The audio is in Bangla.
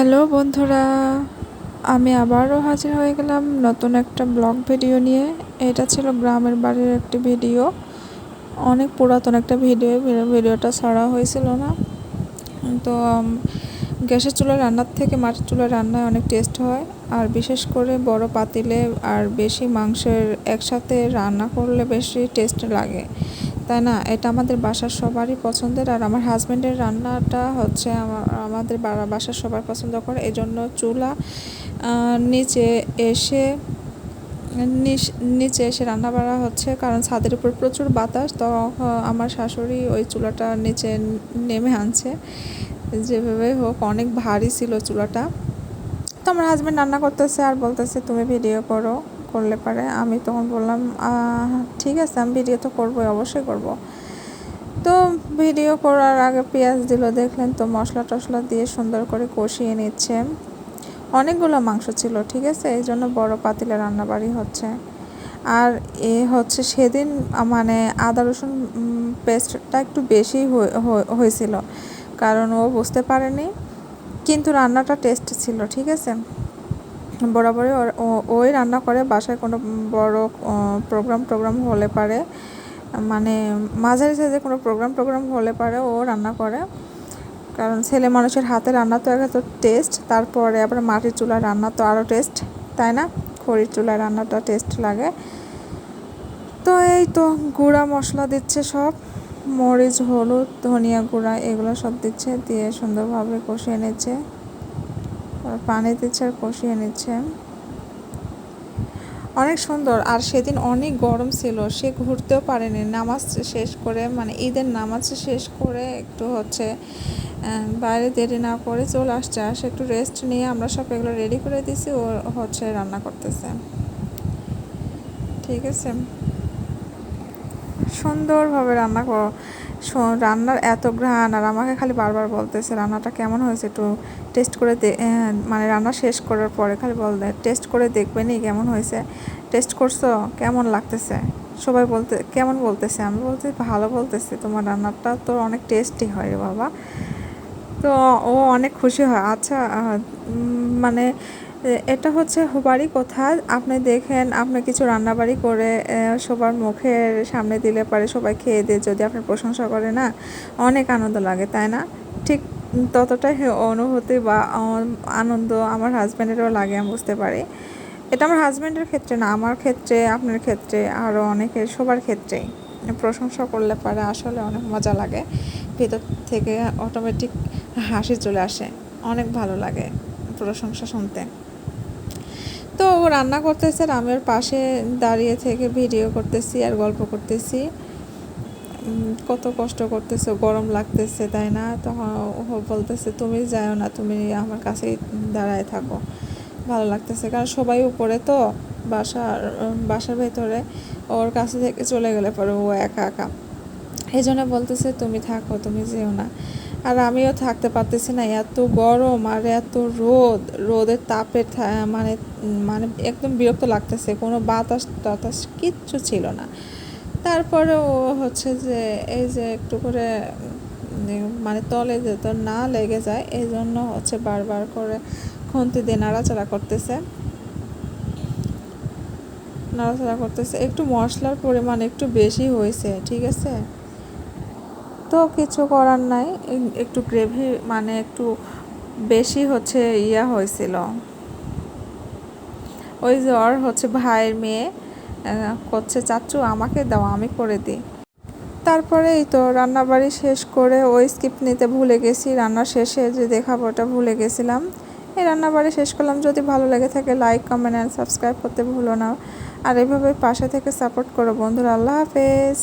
হ্যালো বন্ধুরা, আমি আবারও হাজির হয়ে গেলাম নতুন একটা ব্লগ ভিডিও নিয়ে। এটা ছিল গ্রামের বাড়ির একটি ভিডিও, অনেক পুরাতন একটা ভিডিওটা ছাড়া হয়েছিল না। তো গ্যাসের চুলায় রান্নার থেকে মাটির চুলায় রান্নায় অনেক টেস্ট হয়, আর বিশেষ করে বড় পাতিলে আর বেশি মাংসের একসাথে রান্না করলে বেশি টেস্ট লাগে, তাই না? এটা আমাদের বাসার সবারই পছন্দের, আর আমার হাজব্যান্ডের রান্নাটা হচ্ছে আমাদের বাসার সবার পছন্দ করে। এই জন্য চুলা নিচে এসে নিচে এসে রান্না বাড়া হচ্ছে, কারণ ছাদের উপর প্রচুর বাতাস। তো আমার শাশুড়ি ওই চুলাটা নিচে নেমে আনছে, যেভাবে হোক। অনেক ভারী ছিল চুলাটা। তো আমার হাজব্যান্ড রান্না করতেছে আর বলতেছে তুমি ভিডিও করলে পারে। আমি তখন বললাম ঠিক আছে, আমি ভিডিও তো করবোই, অবশ্যই করব। তো ভিডিও করার আগে পেঁয়াজ দিল, দেখলেন তো, মশলা টশলা দিয়ে সুন্দর করে কষিয়ে নিচ্ছে। অনেকগুলো মাংস ছিল, ঠিক আছে, এই জন্য বড় পাতিলে রান্নাবাড়ি হচ্ছে। আর হচ্ছে সেদিন মানে আদা রসুন পেস্টটা একটু বেশি হয়েছিল, কারণ ও বুঝতে পারেনি, কিন্তু রান্নাটা টেস্ট ছিল, ঠিক আছে। বরাবরই ওই রান্না করে বাসায় কোনো বড় প্রোগ্রাম হলে পারে, মানে মাঝারি সাইজে কোনো প্রোগ্রাম হলে পারে ও রান্না করে। কারণ ছেলে মানুষের হাতে রান্না তো এত টেস্ট, তারপরে আবার মাটির চুলায় রান্না তো আরও টেস্ট, তাই না? খড়ির চুলায় রান্নাটা টেস্ট লাগে। তো এই তো গুঁড়া মশলা দিচ্ছে সব, মরিচ, হলুদ, ধনিয়া গুঁড়া, এগুলো সব দিচ্ছে, দিয়ে সুন্দরভাবে কষিয়ে নিচ্ছে। পানি দিচ্ছে আর কষিয়ে নিচ্ছে, অনেক সুন্দর। আর সেদিন অনেক গরম ছিল, সে ঘুরতেও পারেনি। নামাজ শেষ করে, মানে ঈদের নামাজ শেষ করে একটু হচ্ছে বাইরে দেরি না করে চলে আসছে, আসে একটু রেস্ট নিয়ে আমরা সব এগুলো রেডি করে দিছি, ও হচ্ছে রান্না করতেছে, ঠিক আছে। সুন্দরভাবে রান্নার এত ঘ্রাণ, আর আমাকে খালি বারবার বলতেছে রান্নাটা কেমন হয়েছে, একটু টেস্ট করে মানে রান্না শেষ করার পরে খালি বলতে টেস্ট করে দেখবে নি কেমন হয়েছে, টেস্ট করছো, কেমন লাগতেছে। সবাই কেমন বলতেছে, আমি বলতে ভালো বলতেছে, তোমার রান্নাটা তো অনেক টেস্টি হয় রে বাবা। তো ও অনেক খুশি হয়। আচ্ছা, মানে এটা হচ্ছে বাড়ি কোথায় আপনি দেখেন, আপনি কিছু রান্নাবাড়ি করে সবার মুখের সামনে দিলে পারে, সবাই খেয়ে দিয়ে যদি আপনার প্রশংসা করে না, অনেক আনন্দ লাগে, তাই না? ঠিক ততটাই অনুভূতি বা আনন্দ আমার হাজব্যান্ডেরও লাগে, আমি বুঝতে পারি। এটা আমার হাজব্যান্ডের ক্ষেত্রে না, আমার ক্ষেত্রে, আপনার ক্ষেত্রে, আরও অনেকের, সবার ক্ষেত্রেই প্রশংসা করলে পারে আসলে অনেক মজা লাগে, ভেতর থেকে অটোমেটিক হাসি চলে আসে, অনেক ভালো লাগে প্রশংসা শুনতে। তো ও রান্না করতেছে আর আমি ওর পাশে দাঁড়িয়ে থেকে ভিডিও করতেছি আর গল্প করতেছি। কত কষ্ট করতেছে, গরম লাগতেছে, তাই না? তখন ও বলতেছে তুমি যাও না, তুমি আমার কাছেই দাঁড়ায় থাকো, ভালো লাগতেছে। কারণ সবাই উপরে তো, বাসার ভেতরে, ওর কাছে থেকে চলে গেলে পরে ও একা একা, এই জন্য বলতেছে তুমি থাকো, তুমি যেও না। আর আমিও থাকতে পারতেছি না, এত গরম আর এত রোদের তাপে মানে মানে একদম বিরক্ত লাগতেছে, কোনো বাতাস টাতাস কিচ্ছু ছিল না। তারপরে ও হচ্ছে যে এই যে একটু করে মানে তলে যেত না লেগে যায়, এই জন্য হচ্ছে বারবার করে খুন্তি দিয়ে নাড়াচাড়া করতেছে। একটু মশলার পরিমাণ একটু বেশি হয়েছে, ঠিক আছে, তো কিছু করার নাই। একটু গ্রেভি মানে একটু বেশি হচ্ছে হয়েছিল। ওই যে ওর হচ্ছে ভাইয়ের মেয়ে করছে, চাচ্চু আমাকে দাও, আমি করে দিই। তারপরে এই তো রান্নাবাড়ি শেষ করে ওই স্কিপ নিতে ভুলে গেছি, রান্নার শেষে যে দেখাবো ওটা ভুলে গেছিলাম। এই রান্নাবাড়ি শেষ করলাম। যদি ভালো লেগে থাকে লাইক, কমেন্ট অ্যান্ড সাবস্ক্রাইব করতে ভুলো না, আর এভাবে পাশে থেকে সাপোর্ট করো বন্ধুরা। আল্লাহ হাফেজ।